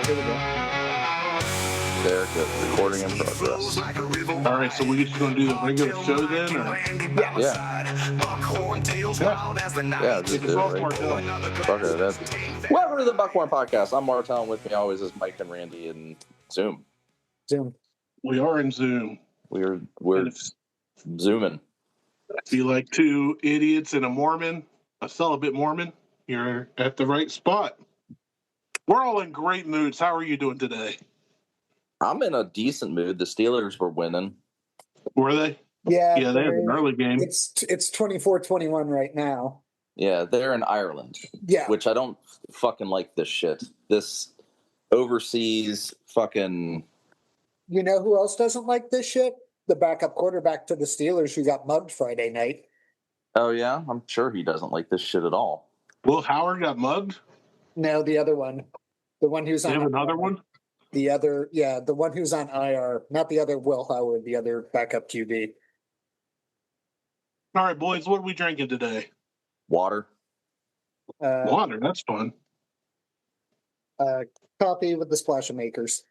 Here we go. There, good. Recording in progress. All right, so we're just going to do the regular show then? Or? Yeah. Yeah, just do it right. Fuck it, welcome to the Buckhorn Podcast. I'm Martelle, and with me always is Mike and Randy in Zoom. We are in Zoom. We're zooming. If you like two idiots and a Mormon, a celibate Mormon, you're at the right spot. We're all in great moods. How are you doing today? I'm in a decent mood. The Steelers were winning. Were they? Yeah, they had an early game. It's 24-21 right now. Yeah, they're in Ireland. Yeah. Which I don't fucking like this shit. This overseas fucking... You know who else doesn't like this shit? The backup quarterback to the Steelers who got mugged Friday night. Oh, yeah? I'm sure he doesn't like this shit at all. Will Howard got mugged? No, the other one. The one who's on... You have another one? The other, yeah, the one who's on IR. Not the other Will Howard, the other backup QB. All right, boys, what are we drinking today? Water. Water, that's fun. Coffee with the splash of Makers.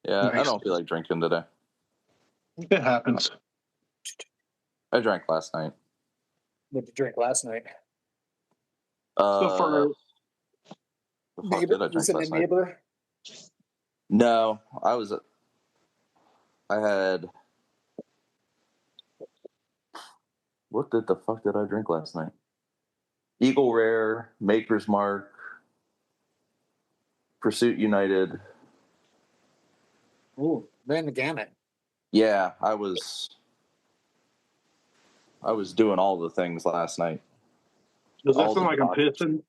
Yeah, nice. I don't feel like drinking today. It happens. I drank last night. What did you drink last night? So for neighbor, was it a neighbor? No, I had... What the fuck did I drink last night? Eagle Rare, Maker's Mark, Pursuit United. Ooh, ran the gamut. Yeah, I was doing all the things last night. Does that sound like I'm pissing?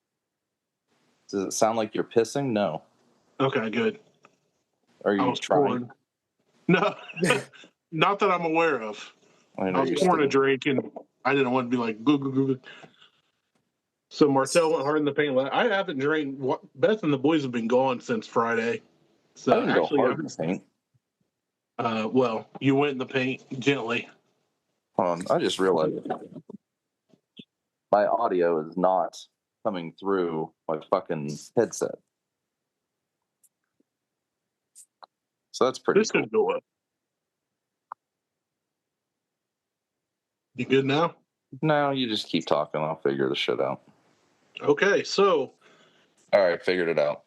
Does it sound like you're pissing? No. Okay, good. Are you trying? No, not that I'm aware of. I was pouring a drink and I didn't want to be like, goo. So Martelle went hard in the paint. I haven't drank. Beth and the boys have been gone since Friday. So I didn't go hard in the paint. Well, you went in the paint gently. Hold on, I just realized my audio is not coming through my fucking headset. So that's pretty cool. Could go up. You good now? No, you just keep talking. I'll figure the shit out. Okay, so. All right, figured it out.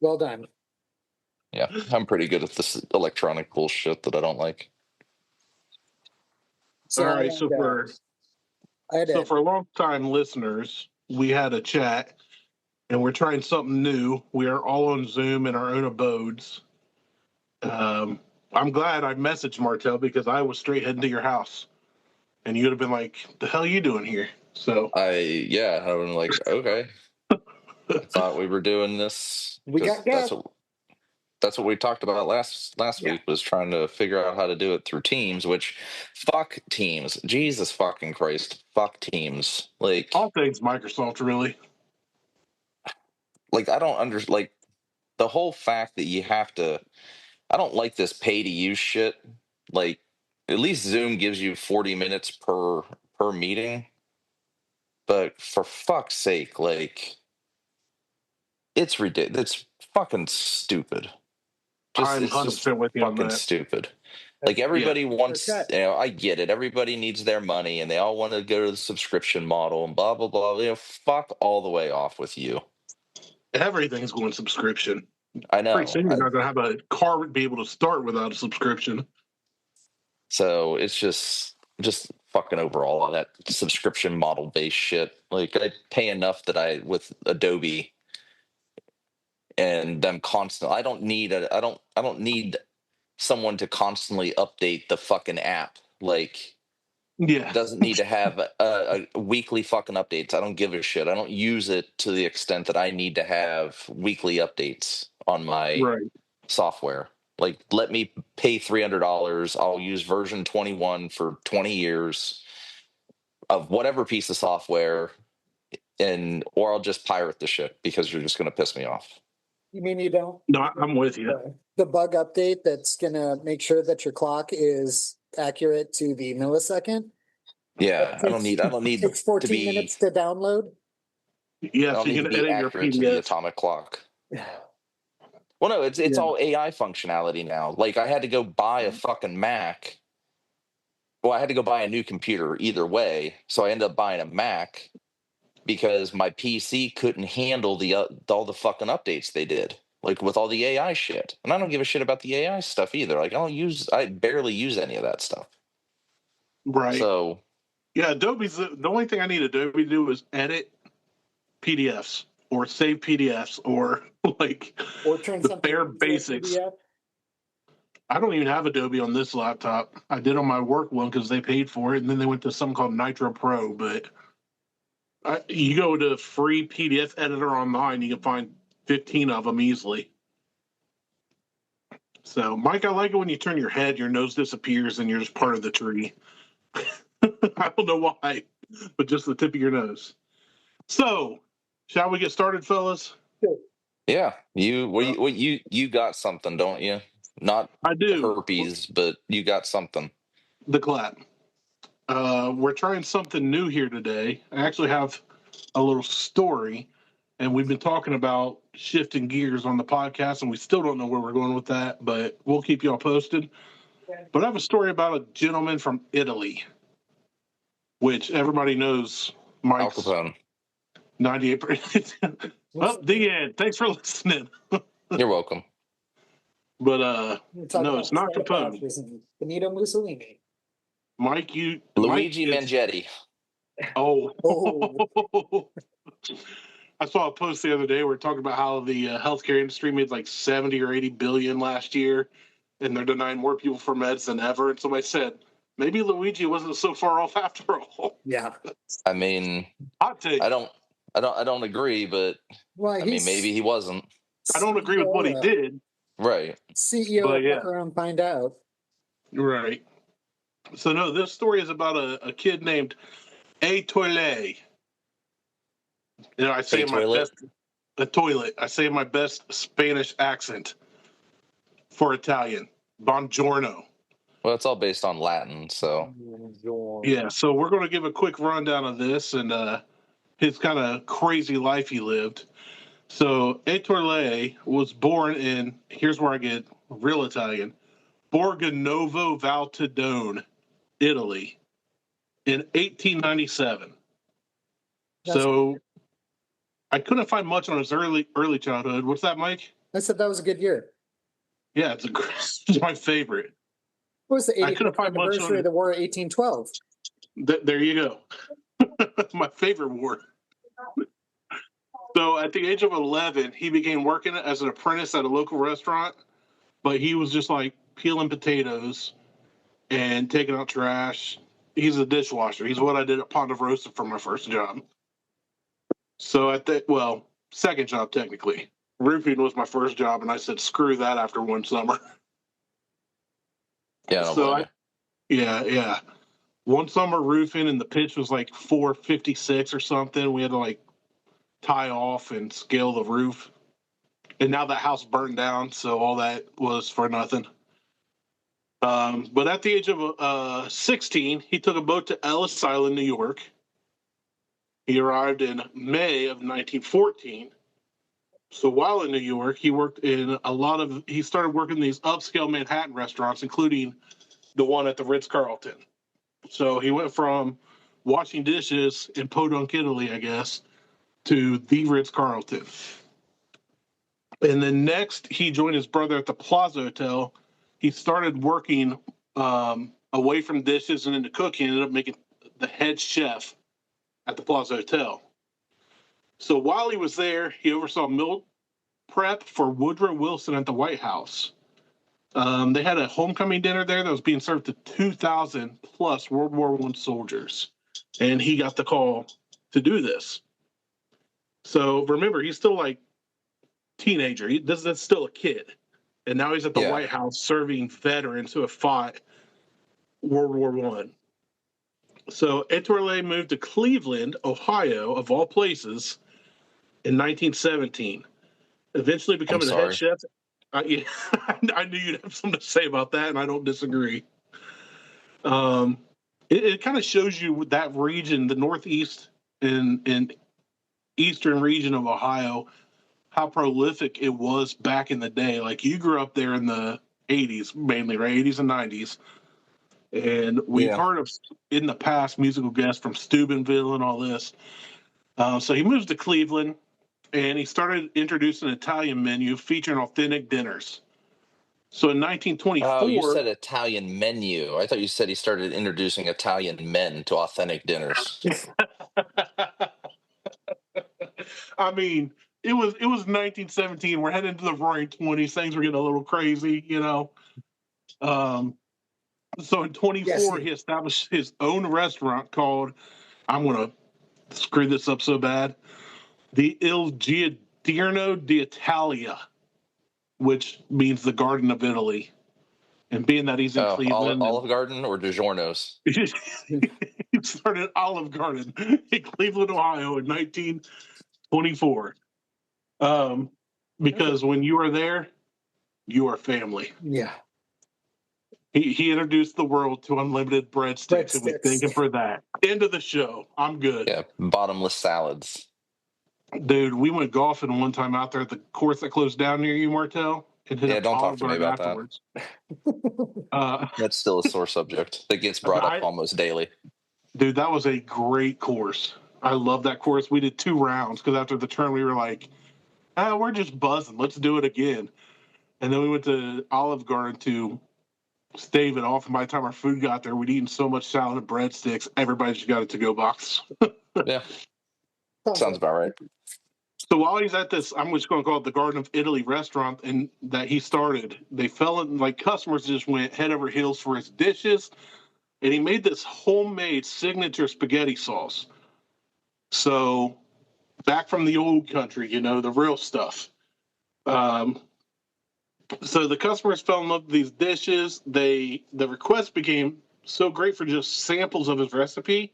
Well done. Yeah, I'm pretty good at this electronic bullshit that I don't like. All right, so for long-time listeners, we had a chat, and we're trying something new. We are all on Zoom in our own abodes. I'm glad I messaged Martelle because I was straight heading to your house, and you would have been like, "The hell are you doing here?" So I was like, okay. I thought we were doing this. That's what we talked about last week, was trying to figure out how to do it through Teams, which, fuck Teams. Jesus fucking Christ. Fuck Teams. Like, all things Microsoft, really. Like, I don't understand, like, the whole fact that you have to, I don't like this pay-to-use shit. Like, at least Zoom gives you 40 minutes per meeting. But for fuck's sake, like, it's ridiculous. It's fucking stupid. I'm 100% with you on that. Fucking stupid. Like, everybody wants, I get it. Everybody needs their money, and they all want to go to the subscription model, and blah, blah, blah. Fuck all the way off with you. Everything's going subscription. I know. Pretty soon you're not going to have a car be able to start without a subscription. So it's just fucking over all of that subscription model based shit. Like, I pay enough that with Adobe and them constantly. I don't need someone to constantly update the fucking app. Like, yeah, it doesn't need to have a weekly fucking updates. I don't give a shit. I don't use it to the extent that I need to have weekly updates on my software. Like, let me pay $300. I'll use version 21 for 20 years of whatever piece of software, or I'll just pirate the shit because you're just going to piss me off. You mean you don't? No, I'm with you. The bug update that's going to make sure that your clock is accurate to the millisecond? Yeah, I don't need Takes 14 minutes to download? Yeah, so you can edit your PDF. To the atomic clock. Well, no, it's all AI functionality now. Like I had to go buy a fucking Mac. Well, I had to go buy a new computer either way, so I ended up buying a Mac because my PC couldn't handle all the fucking updates they did, like with all the AI shit. And I don't give a shit about the AI stuff either. Like I barely use any of that stuff. Right. So yeah, Adobe's the only thing I need Adobe to do is edit PDFs or save PDFs or turn the something bare into a basics. PDF. I don't even have Adobe on this laptop. I did on my work one because they paid for it, and then they went to something called Nitro Pro. But you go to free PDF editor online, you can find 15 of them easily. So, Mike, I like it when you turn your head, your nose disappears, and you're just part of the tree. I don't know why, but just the tip of your nose. So, shall we get started, fellas? yeah, you got something, don't you? Not I do. herpes, but you got something. The clap. We're trying something new here today. I actually have a little story, and we've been talking about shifting gears on the podcast, and we still don't know where we're going with that, but we'll keep y'all posted. But I have a story about a gentleman from Italy, which everybody knows Mike's 98%. Well, the end. Thanks for listening. You're welcome. But no, it's not Capone. Benito Mussolini. Mike, Luigi Mangetti. Oh. I saw a post the other day where we're talking about how the healthcare industry made like 70 or 80 billion last year, and they're denying more people for meds than ever. And somebody said, maybe Luigi wasn't so far off after all. Yeah. I mean, hot take. I don't agree, but I mean, maybe he wasn't. I don't agree with what he did. Right. CEO, look around, find out. Right. So no, this story is about a kid named Toilet. I say my best a toilet. I say my best Spanish accent for Italian. Buongiorno. Well, it's all based on Latin, so yeah. So we're going to give a quick rundown of this and his kind of crazy life he lived. So Ettore was born in, here's where I get real Italian, Borgonovo Valtidone, Italy, in 1897. So I couldn't find much on his early childhood. What's that, Mike? I said that was a good year. Yeah, it's my favorite. What was the 85th anniversary of the War of 1812? There you go. My favorite war. So at the age of 11, he began working as an apprentice at a local restaurant, but he was just like peeling potatoes and taking out trash. He's a dishwasher. He's what I did at Ponderosa for my first job. So second job technically. Roofing was my first job, and I said, screw that after one summer. Yeah. Yeah. One summer roofing, and the pitch was like 456 or something. We had to like tie off and scale the roof. And now that house burned down, so all that was for nothing. But at the age of 16, he took a boat to Ellis Island, New York. He arrived in May of 1914. So while in New York, he worked in he started working in these upscale Manhattan restaurants, including the one at the Ritz-Carlton. So he went from washing dishes in Podunk, Italy, I guess, to the Ritz-Carlton. And then next, he joined his brother at the Plaza Hotel. He started working away from dishes and into cooking. He ended up making the head chef at the Plaza Hotel. So while he was there, he oversaw meal prep for Woodrow Wilson at the White House. They had a homecoming dinner there that was being served to 2,000 plus World War I soldiers. And he got the call to do this. So remember, he's still like teenager. That's still a kid. And now he's at the White House serving veterans who have fought World War I. So Ettore moved to Cleveland, Ohio, of all places, in 1917. Eventually becoming a head chef. I knew you'd have something to say about that, and I don't disagree. It kind of shows you that region, the Northeast and eastern region of Ohio, how prolific it was back in the day. Like, you grew up there in the 80s, mainly, right? 80s and 90s. And we've heard of, in the past, musical guests from Steubenville and all this. So he moves to Cleveland, and he started introducing an Italian menu featuring authentic dinners. So in 1924... Oh, you said Italian menu. I thought you said he started introducing Italian men to authentic dinners. I mean, it was 1917. We're heading into the roaring 20s. Things were getting a little crazy, you know. So in 24, he established his own restaurant called, I'm going to screw this up so bad, the Il Giardino d'Italia, which means the Garden of Italy. And being that he's in Cleveland. Olive Garden or DiGiorno's? He started Olive Garden in Cleveland, Ohio in 1924. Because when you are there, you are family. Yeah. He introduced the world to unlimited breadsticks, and we thank him for that. End of the show. I'm good. Yeah, bottomless salads. Dude, we went golfing one time out there at the course that closed down near you, Martelle. And hit don't Olive talk to me about afterwards. that. That's still a sore subject that gets brought up almost daily. Dude, that was a great course. I love that course. We did 2 rounds because after the turn, we were like, we're just buzzing. Let's do it again. And then we went to Olive Garden to stave it off. And by the time our food got there, we'd eaten so much salad and breadsticks, everybody just got a to-go box. Yeah. Sounds about right. So while he's at this, I'm just going to call it the Garden of Italy restaurant, and that he started, they fell in, like, customers just went head over heels for his dishes. And he made this homemade signature spaghetti sauce. So back from the old country, you know, the real stuff. So the customers fell in love with these dishes. The request became so great for just samples of his recipe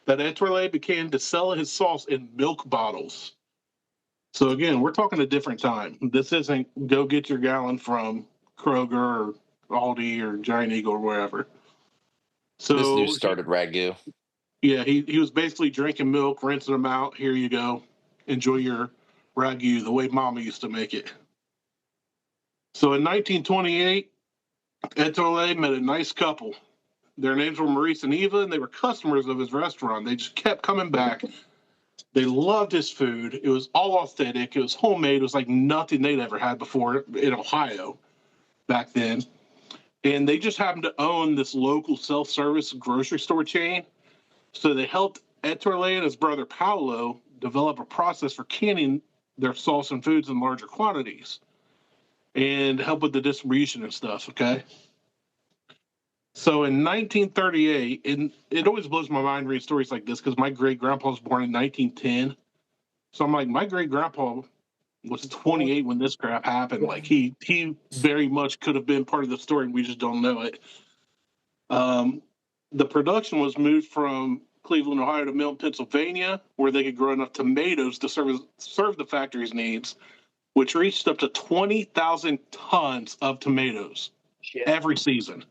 that Etoile began to sell his sauce in milk bottles. So again, we're talking a different time. This isn't go get your gallon from Kroger or Aldi or Giant Eagle or wherever. So this dude started ragu. Yeah, he was basically drinking milk, rinsing them out. Here you go. Enjoy your ragu the way Mama used to make it. So in 1928, Etoile met a nice couple. Their names were Maurice and Eva, and they were customers of his restaurant. They just kept coming back. They loved his food. It was all authentic. It was homemade. It was like nothing they'd ever had before in Ohio back then. And they just happened to own this local self-service grocery store chain. So they helped Etoile and his brother Paolo develop a process for canning their sauce and foods in larger quantities and help with the distribution and stuff, okay? So in 1938, and it always blows my mind reading stories like this because my great-grandpa was born in 1910. So I'm like, my great-grandpa was 28 when this crap happened. Like, he very much could have been part of the story, and we just don't know it. The production was moved from Cleveland, Ohio to Milton, Pennsylvania, where they could grow enough tomatoes to serve the factory's needs, which reached up to 20,000 tons of tomatoes every season.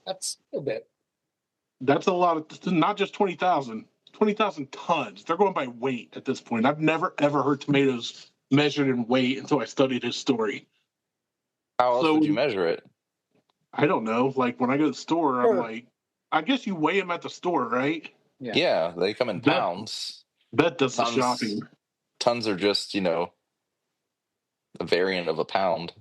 That's a bit. That's a lot of, not just 20,000 tons. They're going by weight at this point. I've never, ever heard tomatoes measured in weight until I studied his story. How else would you measure it? I don't know. Like, when I go to the store, I'm like, I guess you weigh them at the store, right? Yeah, they come in pounds. That does the shopping. Tons are just, a variant of a pound.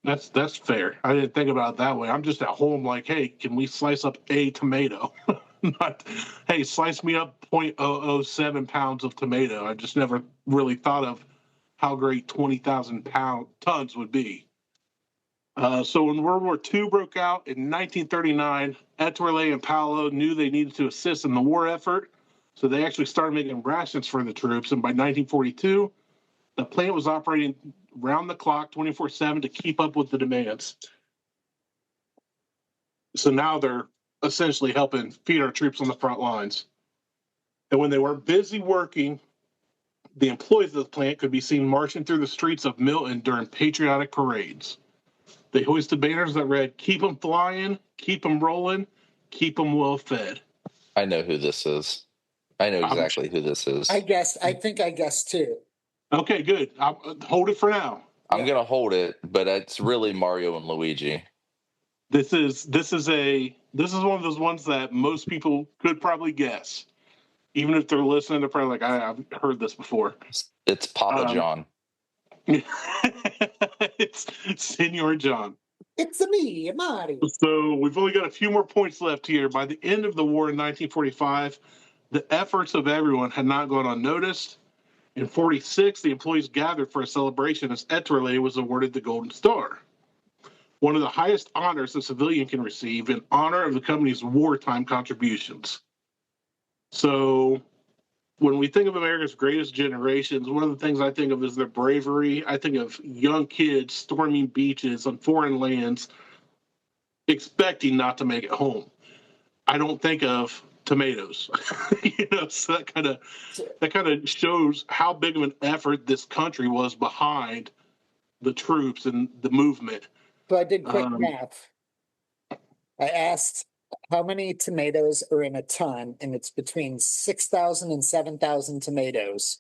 That's fair. I didn't think about it that way. I'm just at home like, hey, can we slice up a tomato? Not, hey, slice me up 0.007 pounds of tomato. I just never really thought of how great 20,000 tons would be. So when World War II broke out in 1939, Etoile and Paolo knew they needed to assist in the war effort. So they actually started making rations for the troops. And by 1942, the plant was operating round the clock 24/7 to keep up with the demands. So now they're essentially helping feed our troops on the front lines. And when they were busy working, the employees of the plant could be seen marching through the streets of Milton during patriotic parades. They hoisted banners that read, "Keep them flying, keep them rolling, keep them well fed." I know who this is. I know exactly who this is. I think I guessed too. Okay, good. I'll hold it for now. I'm gonna hold it, but it's really Mario and Luigi. This is one of those ones that most people could probably guess. Even if they're listening, they're probably like, I've heard this before. It's Papa John. It's Senor John. It's me, Mario. So we've only got a few more points left here. By the end of the war in 1945, the efforts of everyone had not gone unnoticed. In 46, the employees gathered for a celebration as Etoile was awarded the Golden Star, one of the highest honors a civilian can receive in honor of the company's wartime contributions. So when we think of America's greatest generations, one of the things I think of is their bravery. I think of young kids storming beaches on foreign lands, expecting not to make it home. I don't think of tomatoes, so that kind of shows how big of an effort this country was behind the troops and the movement. So I did quick math. I asked how many tomatoes are in a ton, and it's between 6,000 and 7,000 tomatoes.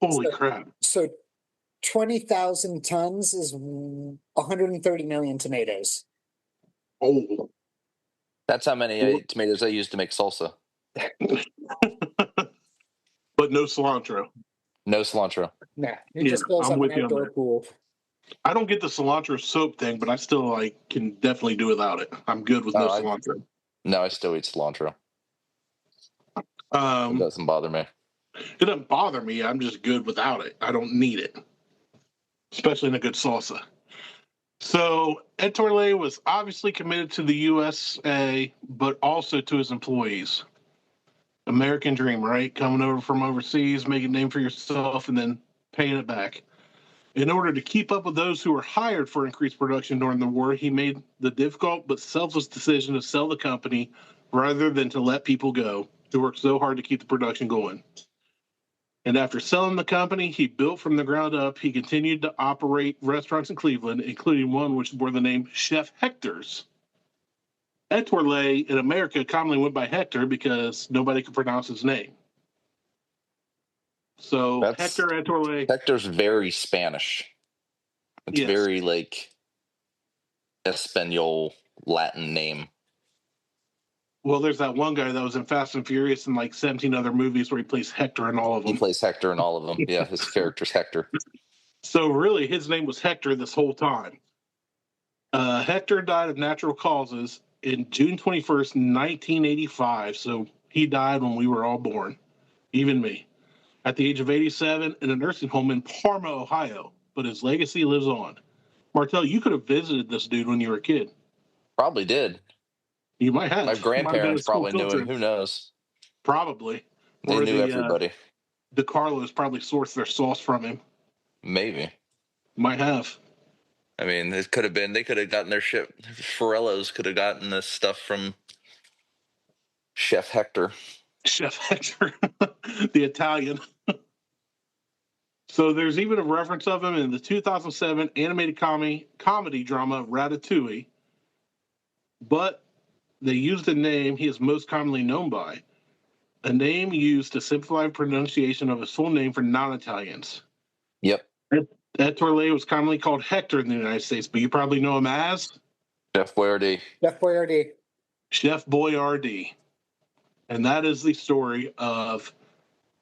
Holy crap. So 20,000 tons is 130 million tomatoes. Oh. That's how many tomatoes I used to make salsa. But no cilantro. No cilantro. Nah, it just goes up an outdoor pool. I don't get the cilantro soap thing, but I still can definitely do without it. I'm good with no cilantro. No, I still eat cilantro. It doesn't bother me. It doesn't bother me. I'm just good without it. I don't need it, especially in a good salsa. So Etoile was obviously committed to the USA, but also to his employees. American dream, right? Coming over from overseas, making a name for yourself, and then paying it back. In order to keep up with those who were hired for increased production during the war, he made the difficult but selfless decision to sell the company rather than to let people go who worked so hard to keep the production going. And after selling the company he built from the ground up, he continued to operate restaurants in Cleveland, including one which bore the name Chef Hector's. Etoile in America commonly went by Hector because nobody could pronounce his name. So Hector Etoile. Hector's very Spanish. It's very Espanol Latin name. Well, there's that one guy that was in Fast and Furious and 17 other movies where he plays Hector in all of them. He plays Hector in all of them. Yeah, his character's Hector. So really, his name was Hector this whole time. Hector died of natural causes in June 21st, 1985. So he died when we were all born, even me, at the age of 87 in a nursing home in Parma, Ohio. But his legacy lives on. Martelle, you could have visited this dude when you were a kid. Probably did. You might have. My grandparents probably knew him. Who knows? Probably. They knew everybody. The Carlos probably sourced their sauce from him. Maybe. Might have. I mean, it could have been. They could have gotten their shit. Ferrellos could have gotten this stuff from Chef Hector. Chef Hector, the Italian. So there's even a reference of him in the 2007 animated comedy drama Ratatouille. But they used the name he is most commonly known by, a name used to simplify pronunciation of his full name for non-Italians. Yep. Etoile was commonly called Hector in the United States, but you probably know him as Chef Boyardee. Chef Boyardee. Chef Boyardee. And that is the story of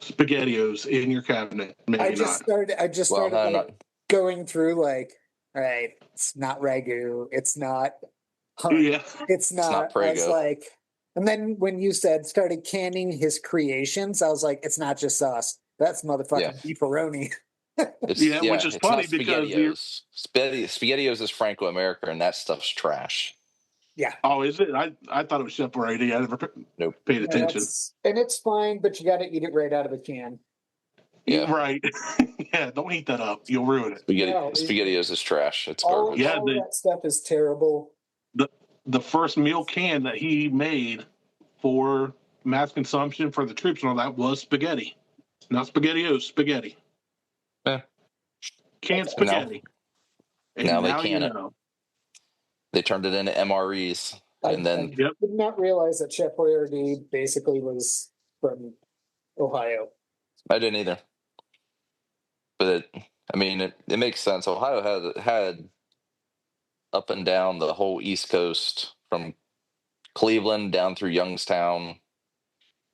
SpaghettiOs in your cabinet. Maybe I just started going through all right, it's not ragu, it's not it's not Prego. I was like, and then when you started canning his creations, I was like, it's not just sauce. That's motherfucking beefaroni. Which is funny because SpaghettiOs is Franco-American, and that stuff's trash. Yeah. Oh, is it? I thought it was Chef Boyardee. I never paid attention. And it's fine, but you got to eat it right out of a can. Yeah. Right. Yeah, don't heat that up. You'll ruin it. SpaghettiOs is trash. It's garbage. All that stuff is terrible. The first meal can that he made for mass consumption for the troops and all that was spaghetti. Not SpaghettiOs, spaghetti. Yeah. Canned spaghetti. Now they can it. They turned it into MREs. I did not realize that Chef Boyardee basically was from Ohio. I didn't either. But it makes sense. Ohio had up and down the whole East Coast from Cleveland down through Youngstown,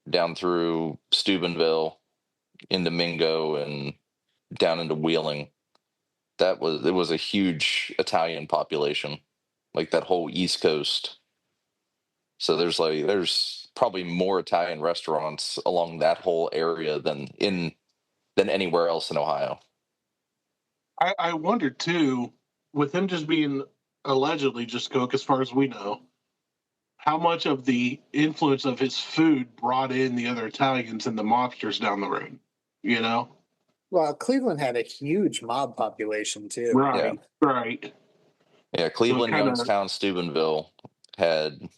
down through Steubenville, into Mingo, and down into Wheeling. It was a huge Italian population, like that whole East Coast. So there's probably more Italian restaurants along that whole area than anywhere else in Ohio. I wonder too, with him just being allegedly just cook, as far as we know, how much of the influence of his food brought in the other Italians and the mobsters down the road, you know? Well, Cleveland had a huge mob population too. Right, Yeah. right. Yeah, Cleveland, Youngstown, Steubenville had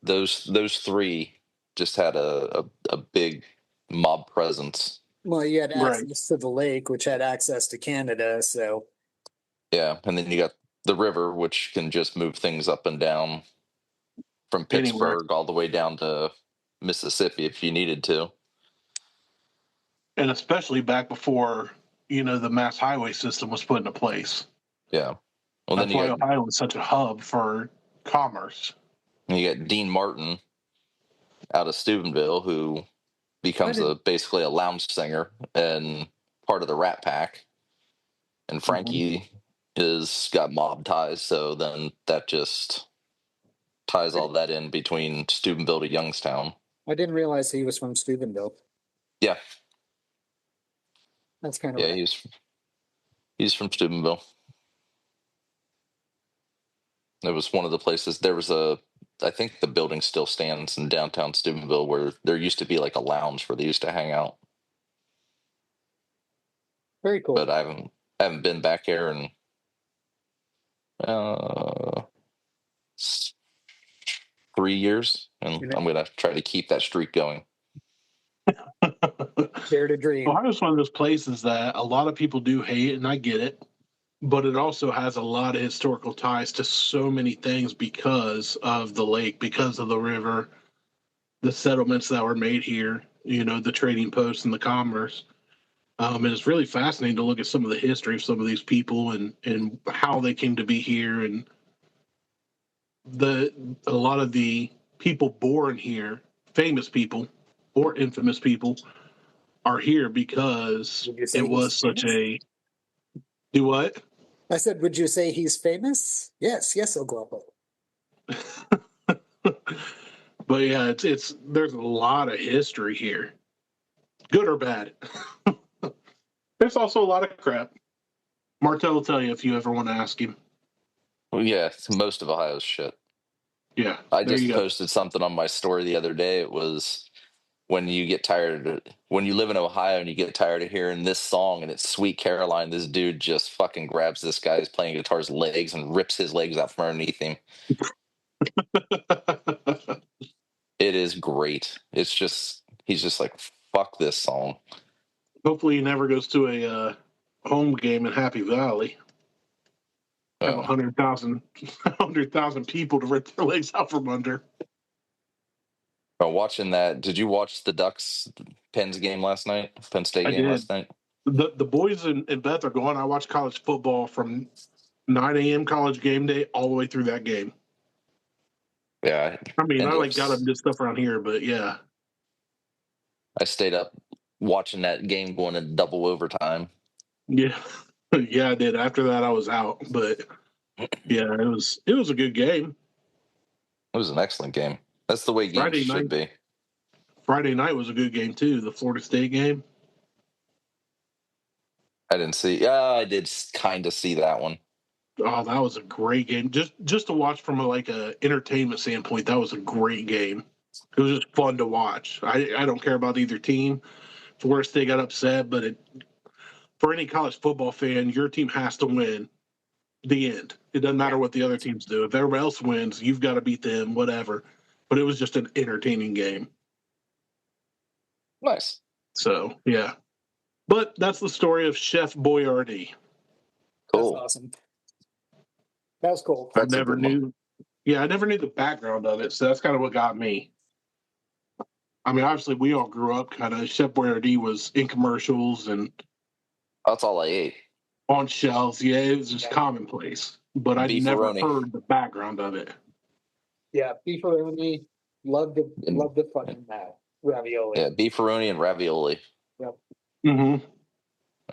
those three just had a big mob presence. Well, you had access to the lake, which had access to Canada, so yeah, and then you got the river, which can just move things up and down from Pittsburgh all the way down to Mississippi if you needed to. And especially back before, the mass highway system was put into place. Yeah. Well, that's why Ohio is such a hub for commerce. And you got Dean Martin out of Steubenville, who becomes basically a lounge singer and part of the Rat Pack. And Frankie is got mob ties, so then that just ties all that in between Steubenville to Youngstown. I didn't realize he was from Steubenville. Yeah. That's kind of he's from Steubenville. It was one of the places. There was I think the building still stands in downtown Steubenville where there used to be like a lounge where they used to hang out. Very cool. But I haven't been back here in 3 years, and I'm gonna try to keep that streak going. Dare to dream. Ohio's one of those places that a lot of people do hate, and I get it, but it also has a lot of historical ties to so many things because of the lake, because of the river, the settlements that were made here, the trading posts and the commerce. And it's really fascinating to look at some of the history of some of these people and how they came to be here, and a lot of the people born here, famous people or infamous people, are here because it was such a. Do what? I said, would you say he's famous? Yes, Oklahoma. But yeah, it's there's a lot of history here, good or bad. There's also a lot of crap. Martelle will tell you if you ever want to ask him. Well, yeah, most of Ohio's shit. Yeah, I just posted something on my story the other day. It was when you live in Ohio and you get tired of hearing this song and it's Sweet Caroline, this dude just fucking grabs this guy who's playing guitar's legs and rips his legs out from underneath him. It is great. It's just, he's just like, fuck this song. Hopefully he never goes to a home game in Happy Valley. Have 100,000 people to rip their legs out from under. Watching that, did you watch the Ducks-Penn's game last night? Penn State game last night? The boys in Beth are going. I watched college football from 9 a.m. college game day all the way through that game. Yeah. I mean, I got them this stuff around here, but yeah. I stayed up watching that game going in double overtime. Yeah. Yeah, I did. After that, I was out. But yeah, it was a good game. It was an excellent game. That's the way games should be. Friday night was a good game too. The Florida State game. I didn't see. I did kind of see that one. Oh, that was a great game. Just to watch from a entertainment standpoint, that was a great game. It was just fun to watch. I don't care about either team. Florida State got upset, but for any college football fan, your team has to win. The end. It doesn't matter what the other teams do. If everybody else wins, you've got to beat them, whatever. But it was just an entertaining game. Nice. So, yeah. But that's the story of Chef Boyardee. Cool. That's awesome. That was cool. I never knew the background of it, so that's kind of what got me. I mean, obviously, we all grew up kind of. Chef Boyardee was in commercials, and That's all I ate. On shelves, yeah, it was just commonplace. But I never heard the background of it. Yeah, beefaroni. Love the fucking ravioli. Yeah, beefaroni and ravioli. Yep. Mm-hmm.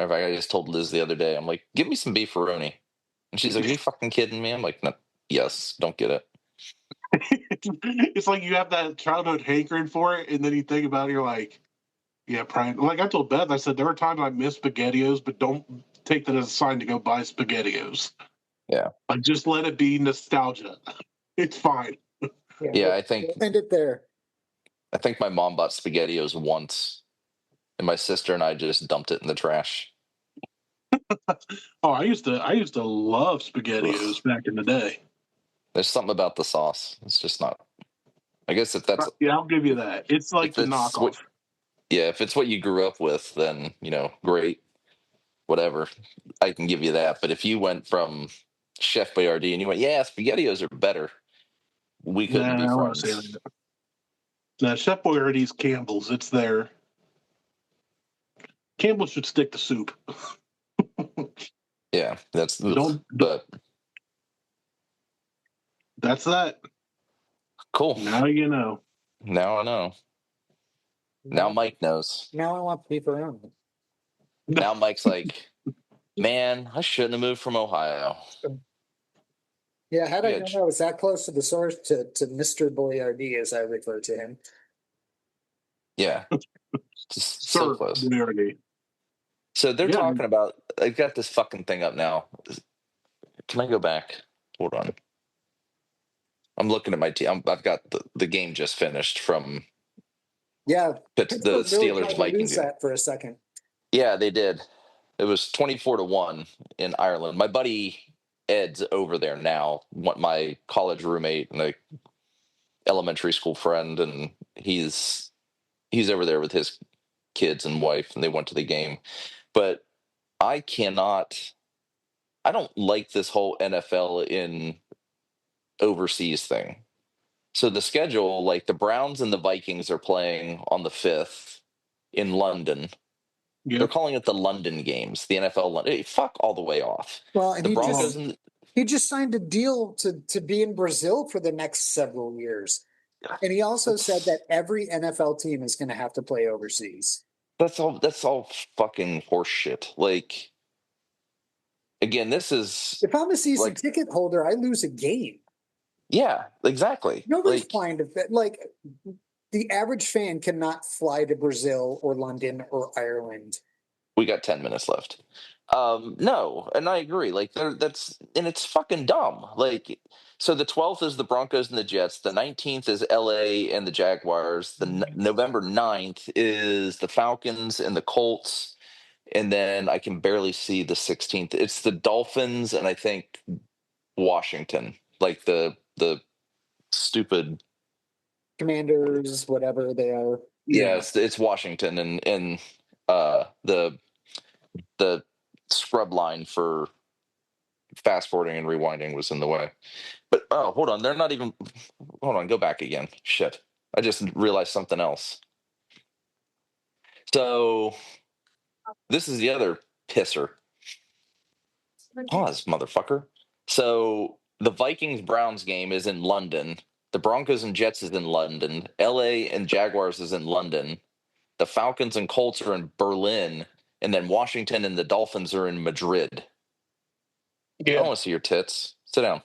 In fact, I just told Liz the other day, I'm like, give me some beefaroni. And she's like, are you fucking kidding me? I'm like, no, yes, don't get it. It's like you have that childhood hankering for it, and then you think about it, you're like, yeah, probably. Like I told Beth, I said, there are times I miss SpaghettiOs, but don't take that as a sign to go buy SpaghettiOs. Yeah. Like, just let it be nostalgia. It's fine. Yeah, I think. We'll end it there. I think my mom bought SpaghettiOs once, and my sister and I just dumped it in the trash. Oh, I used to love SpaghettiOs back in the day. There's something about the sauce. It's just not. I guess if that's. Yeah, I'll give you that. It's like the knockoff. If it's what you grew up with, then great, whatever. I can give you that. But if you went from Chef Boyardee and you went, yeah, SpaghettiOs are better, we couldn't be friends. Now, Chef Boyardee's Campbell's. It's there. Campbell should stick to soup. Yeah, that's. But that's that. Cool. Now you know. Now I know. Now Mike knows. Now I want pepperoni. Now Mike's like, man, I shouldn't have moved from Ohio. Yeah, had I known I was that close to the source, to Mr. Boyardee, as I refer to him. Yeah. So close. Boyardee. So they're talking about, I got this fucking thing up now. Can I go back? Hold on. I'm looking at my team. I've got the game just finished from the Steelers Vikings game. That for a second. Yeah, they did. It was 24-1 in Ireland. My buddy Ed's over there now. My college roommate and a elementary school friend, and he's over there with his kids and wife, and they went to the game. But I don't like this whole NFL in overseas thing. So the schedule, like the Browns and the Vikings are playing on the 5th in London. Yep. They're calling it the London games, the NFL London. Hey, fuck all the way off. Well, and he just signed a deal to be in Brazil for the next several years. And he also said that every NFL team is going to have to play overseas. That's all fucking horseshit. Like, again, this is... If I'm a season ticket holder, I lose a game. Yeah, exactly. Nobody's flying to... Like, the average fan cannot fly to Brazil or London or Ireland. We got 10 minutes left. No, and I agree. Like, it's fucking dumb. Like, so the 12th is the Broncos and the Jets. The 19th is LA and the Jaguars. The November 9th is the Falcons and the Colts. And then I can barely see the 16th. It's the Dolphins and I think Washington. Like the stupid Commanders, whatever they are. Yeah, it's Washington and the scrub line for fast forwarding and rewinding was in the way. But hold on, go back again. Shit. I just realized something else. So this is the other pisser. Pause, motherfucker. So the Vikings-Browns game is in London. The Broncos and Jets is in London. LA and Jaguars is in London. The Falcons and Colts are in Berlin. And then Washington and the Dolphins are in Madrid. Yeah. I don't want to see your tits. Sit down.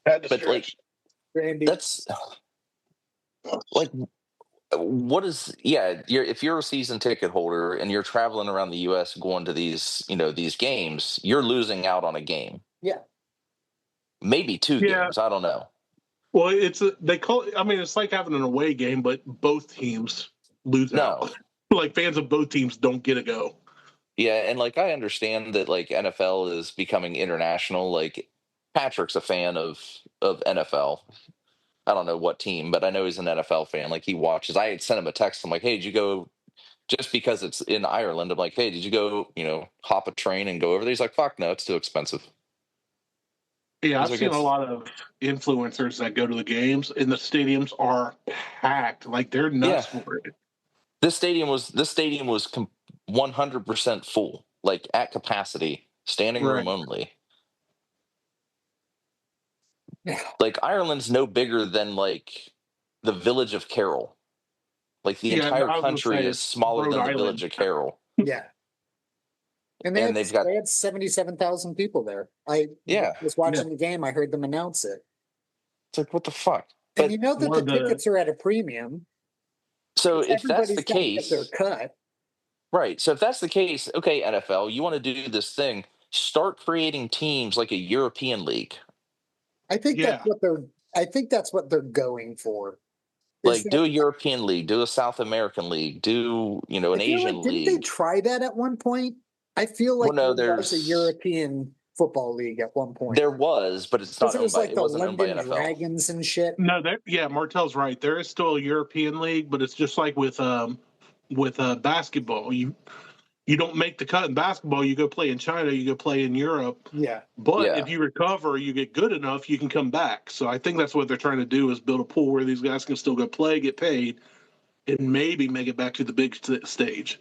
But that's like, what is? Yeah, if you're a season ticket holder and you're traveling around the U.S. going to these games, you're losing out on a game. Yeah, maybe 2 games. I don't know. Well, it's like having an away game, but both teams lose out. Like fans of both teams don't get a go. Yeah, and like I understand that like NFL is becoming international. Like Patrick's a fan of NFL. I don't know what team, but I know he's an NFL fan. Like he watches. I had sent him a text. I'm like, hey, did you go? Just because it's in Ireland, I'm like, hey, did you go? Hop a train and go over there? He's like, fuck no, it's too expensive. Yeah, I've seen a lot of influencers that go to the games, and the stadiums are packed. Like they're nuts for it. This stadium was 100% full, like at capacity, standing room only. Yeah. Like Ireland's no bigger than like the village of Carroll. Like the entire country is smaller than the village of Carroll. Yeah. And they they've got 77,000 people there. I was watching the game. I heard them announce it. It's like, what the fuck? And you know that the tickets are at a premium. So if that's the case, get their cut. Right. So if that's the case, okay, NFL, you want to do this thing, start creating teams like a European league. I think that's what they're going for. Like do a European league, do a South American league, do, an Asian league. Didn't they try that at one point? I feel like there was a European football league at one point. There was, but it's not owned by, it wasn't owned by NFL. Dragons and shit. No, Martelle's right. There is still a European league, but it's just like with basketball. You don't make the cut in basketball. You go play in China. You go play in Europe. Yeah. But if you recover, you get good enough, you can come back. So I think that's what they're trying to do is build a pool where these guys can still go play, get paid, and maybe make it back to the big stage.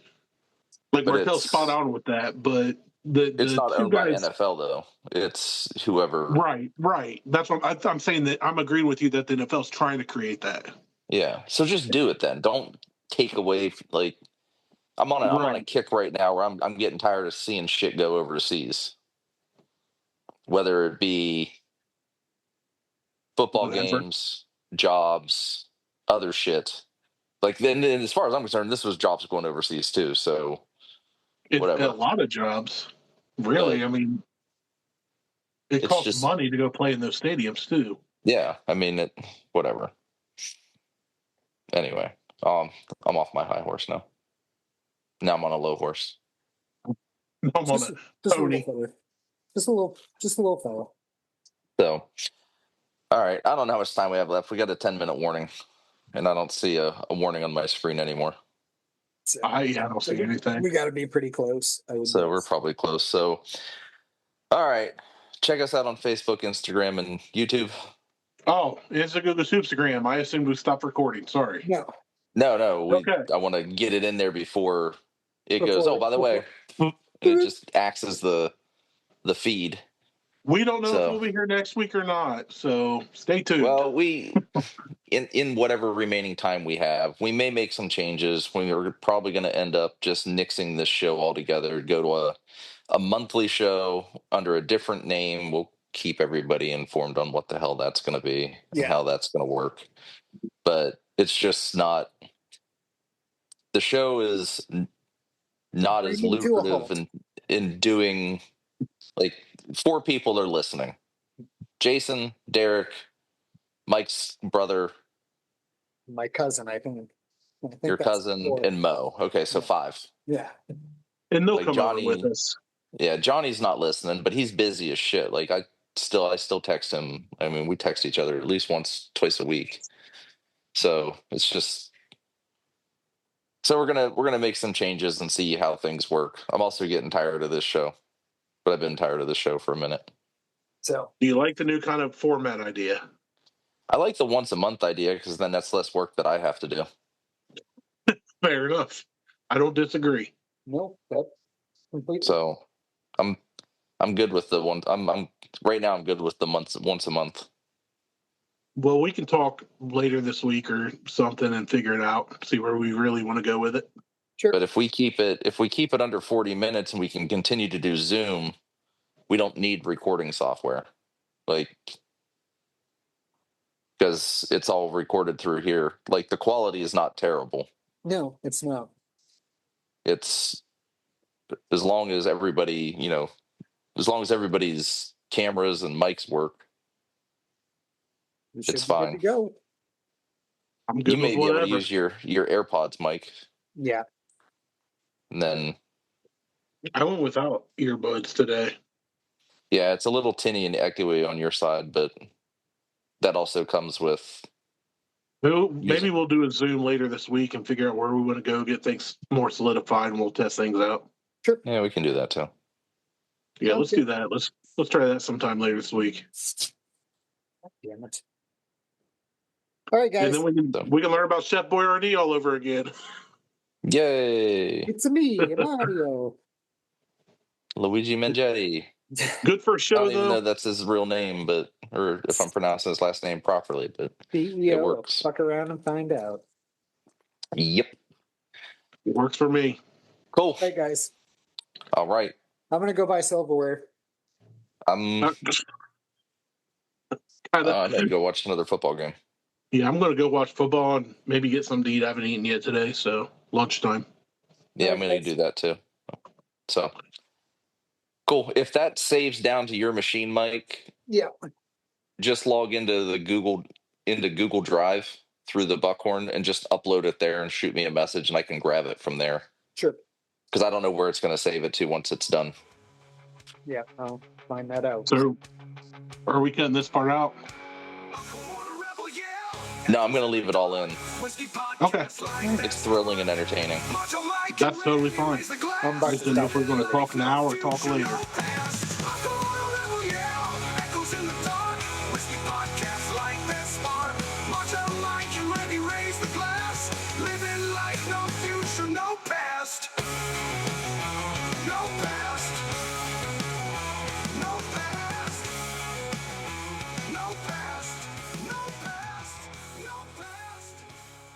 Like Martelle's spot on with that, but it's not owned by NFL though. It's whoever. Right. That's what I'm saying. That I'm agreeing with you that the NFL's trying to create that. Yeah. So just do it then. Don't take away like. I'm on a kick right now where I'm getting tired of seeing shit go overseas. Whether it be football games, jobs, other shit. Like then as far as I'm concerned, this was jobs going overseas too. So whatever. A lot of jobs. Really, I mean, it costs money to go play in those stadiums too. Yeah, I mean whatever. Anyway, I'm off my high horse now. Now I'm on a low horse. I'm on a pony. Just a little fellow. So, all right. I don't know how much time we have left. We got a 10-minute warning, and I don't see a warning on my screen anymore. So, I don't see anything. We got to be pretty close. So we're probably close. So, all right. Check us out on Facebook, Instagram, and YouTube. Oh, it's a good Instagram. I assumed we stopped recording. Sorry. No. I want to get it in there before it goes. Oh, by the way, and it just acts as the feed. We don't know if we'll be here next week or not, so stay tuned. Well, we in whatever remaining time we have, we may make some changes. We're probably going to end up just nixing this show altogether. Go to a monthly show under a different name. We'll keep everybody informed on what the hell that's going to be and how that's going to work. But it's just not. The show is not as lucrative in doing. Like 4 people are listening. Jason, Derek, Mike's brother, my cousin, I think your cousin, and Mo. Okay, so 5. Yeah, and they'll come over with us. Yeah, Johnny's not listening, but he's busy as shit. Like I still text him. I mean, we text each other at least twice a week. So it's just. So we're gonna make some changes and see how things work. I'm also getting tired of this show. But I've been tired of the show for a minute. So, do you like the new kind of format idea? I like the once a month idea because then that's less work that I have to do. Fair enough. I don't disagree. No, that's completely. So, I'm good with the one. I'm right now. I'm good with the once a month. Well, we can talk later this week or something and figure it out. See where we really want to go with it. Sure. But if we keep it under 40 minutes and we can continue to do Zoom, we don't need recording software, like because it's all recorded through here. Like the quality is not terrible. No, it's not. It's as long as everybody, as long as everybody's cameras and mics work, it's fine. Good to go. I'm good. You may be able to use your AirPods mic. Yeah. And then I went without earbuds today. Yeah, it's a little tinny and echoey on your side, but that also comes with. Maybe we'll do a Zoom later this week and figure out where we want to go, get things more solidified, and we'll test things out. Sure. Yeah, we can do that too. Yeah, let's do that. Let's try that sometime later this week. Damn it. All right, guys. And then we can learn about Chef Boyardee all over again. Yay! It's me, Mario. Luigi Mangetti. Good for a show, I don't even though. know that's his real name, or if I'm pronouncing his last name properly, but CEO, it works. fuck around and find out. Yep. It works for me. Cool. Hey, guys. All right. I'm going to go buy silverware. I'm gonna go watch another football game. Yeah, I'm gonna go watch football and maybe get something to eat. I haven't eaten yet today, so lunchtime. Yeah, I'm gonna do that too. So cool. If that saves down to your machine, Mike, yeah, just log into Google Drive through the Buckhorn and just upload it there and shoot me a message, and I can grab it from there. Sure. Because I don't know where it's going to save it to once it's done. Yeah, I'll find that out. So, are we cutting this part out? No, I'm going to leave it all in. Okay. It's thrilling and entertaining. That's totally fine. I just didn't know if we're going to talk now or talk later.